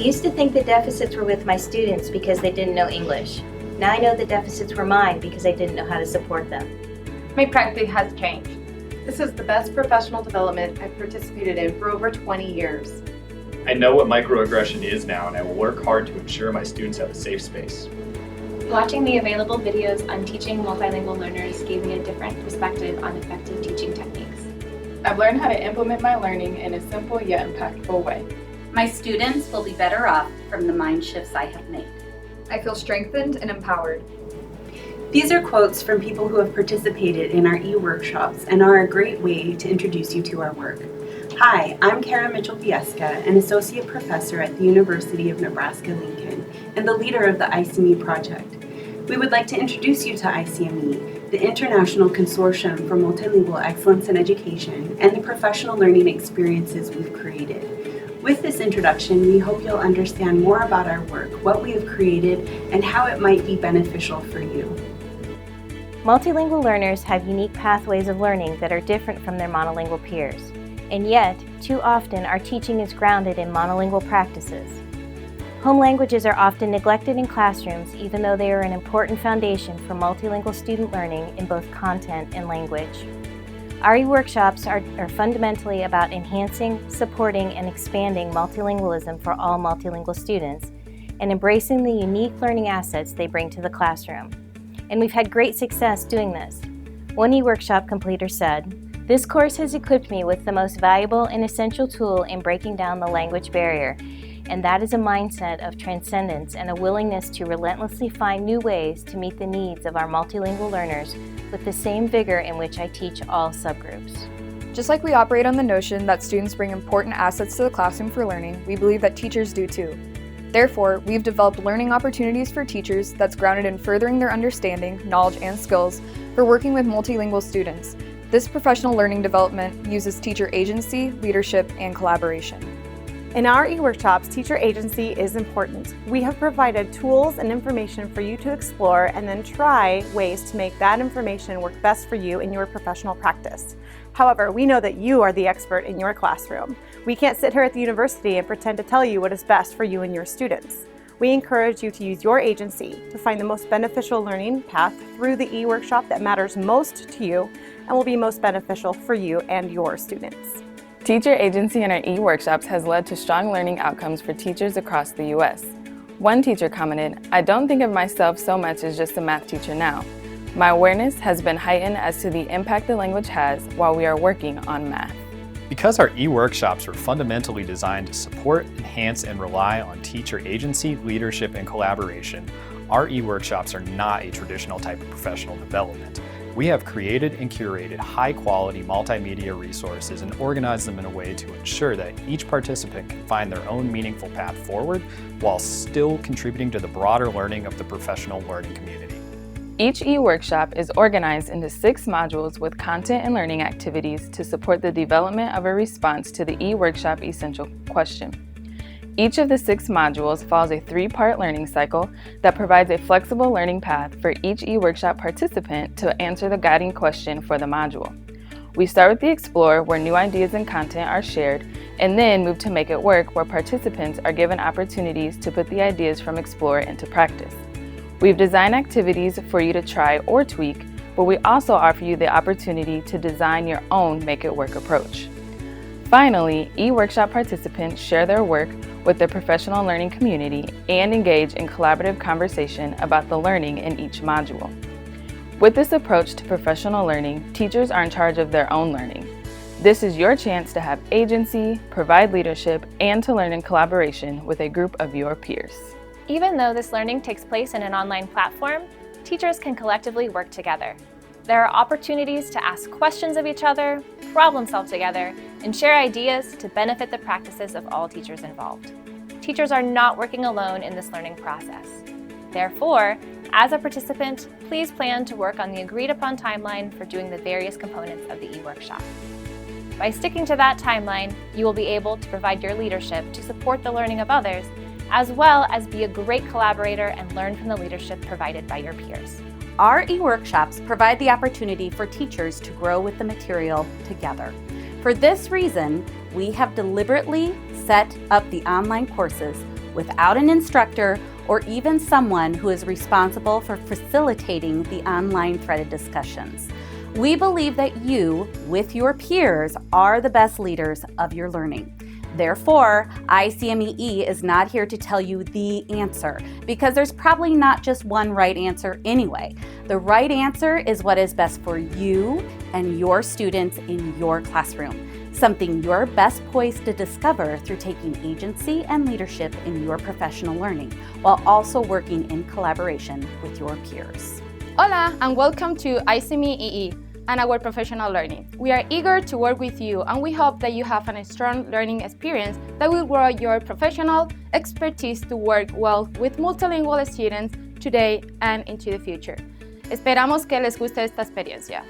used to think the deficits were with my students because they didn't know English. Now I know the deficits were mine because I didn't know how to support them. My practice has changed. This is the best professional development I've participated in for over 20 years. I know what microaggression is now, and I will work hard to ensure my students have a safe space. Watching the available videos on teaching multilingual learners gave me a different perspective on effective teaching techniques. I've learned how to implement my learning in a simple yet impactful way. My students will be better off from the mind shifts I have made. I feel strengthened and empowered. These are quotes from people who have participated in our eWorkshops and are a great way to introduce you to our work. Hi, I'm Kara Mitchell-Fiesca, an associate professor at the University of Nebraska-Lincoln and the leader of the ICMEE project. We would like to introduce you to ICMEE, the International Consortium for Multilingual Excellence in Education, and the professional learning experiences we've created. With this introduction, we hope you'll understand more about our work, what we have created, and how it might be beneficial for you. Multilingual learners have unique pathways of learning that are different from their monolingual peers. And yet, too often, our teaching is grounded in monolingual practices. Home languages are often neglected in classrooms, even though they are an important foundation for multilingual student learning in both content and language. Our eWorkshops are fundamentally about enhancing, supporting, and expanding multilingualism for all multilingual students, and embracing the unique learning assets they bring to the classroom. And we've had great success doing this. One eWorkshop completer said, "This course has equipped me with the most valuable and essential tool in breaking down the language barrier, and that is a mindset of transcendence and a willingness to relentlessly find new ways to meet the needs of our multilingual learners with the same vigor in which I teach all subgroups." Just like we operate on the notion that students bring important assets to the classroom for learning, we believe that teachers do too. Therefore, we've developed learning opportunities for teachers that's grounded in furthering their understanding, knowledge, and skills for working with multilingual students. This professional learning development uses teacher agency, leadership, and collaboration. In our eWorkshops, teacher agency is important. We have provided tools and information for you to explore and then try ways to make that information work best for you in your professional practice. However, we know that you are the expert in your classroom. We can't sit here at the university and pretend to tell you what is best for you and your students. We encourage you to use your agency to find the most beneficial learning path through the eWorkshop that matters most to you and will be most beneficial for you and your students. Teacher agency in our eWorkshops has led to strong learning outcomes for teachers across the U.S. One teacher commented, "I don't think of myself so much as just a math teacher now. My awareness has been heightened as to the impact the language has while we are working on math." Because our eWorkshops are fundamentally designed to support, enhance, and rely on teacher agency, leadership, and collaboration, our eWorkshops are not a traditional type of professional development. We have created and curated high-quality multimedia resources and organized them in a way to ensure that each participant can find their own meaningful path forward while still contributing to the broader learning of the professional learning community. Each eWorkshop is organized into 6 modules with content and learning activities to support the development of a response to the eWorkshop essential question. Each of the 6 modules follows a 3-part learning cycle that provides a flexible learning path for each eWorkshop participant to answer the guiding question for the module. We start with the Explore, where new ideas and content are shared, and then move to Make It Work, where participants are given opportunities to put the ideas from Explore into practice. We've designed activities for you to try or tweak, but we also offer you the opportunity to design your own Make It Work approach. Finally, eWorkshop participants share their work with the professional learning community and engage in collaborative conversation about the learning in each module. With this approach to professional learning, teachers are in charge of their own learning. This is your chance to have agency, provide leadership, and to learn in collaboration with a group of your peers. Even though this learning takes place in an online platform, teachers can collectively work together. There are opportunities to ask questions of each other, problem solve together, and share ideas to benefit the practices of all teachers involved. Teachers are not working alone in this learning process. Therefore, as a participant, please plan to work on the agreed upon timeline for doing the various components of the eWorkshop. By sticking to that timeline, you will be able to provide your leadership to support the learning of others, as well as be a great collaborator and learn from the leadership provided by your peers. Our eWorkshops provide the opportunity for teachers to grow with the material together. For this reason, we have deliberately set up the online courses without an instructor or even someone who is responsible for facilitating the online threaded discussions. We believe that you, with your peers, are the best leaders of your learning. Therefore, ICMEE is not here to tell you the answer, because there's probably not just one right answer anyway. The right answer is what is best for you and your students in your classroom, something you're best poised to discover through taking agency and leadership in your professional learning, while also working in collaboration with your peers. Hola, and welcome to ICMEE and our professional learning. We are eager to work with you, and we hope that you have a strong learning experience that will grow your professional expertise to work well with multilingual students today and into the future. Esperamos que les guste esta experiencia.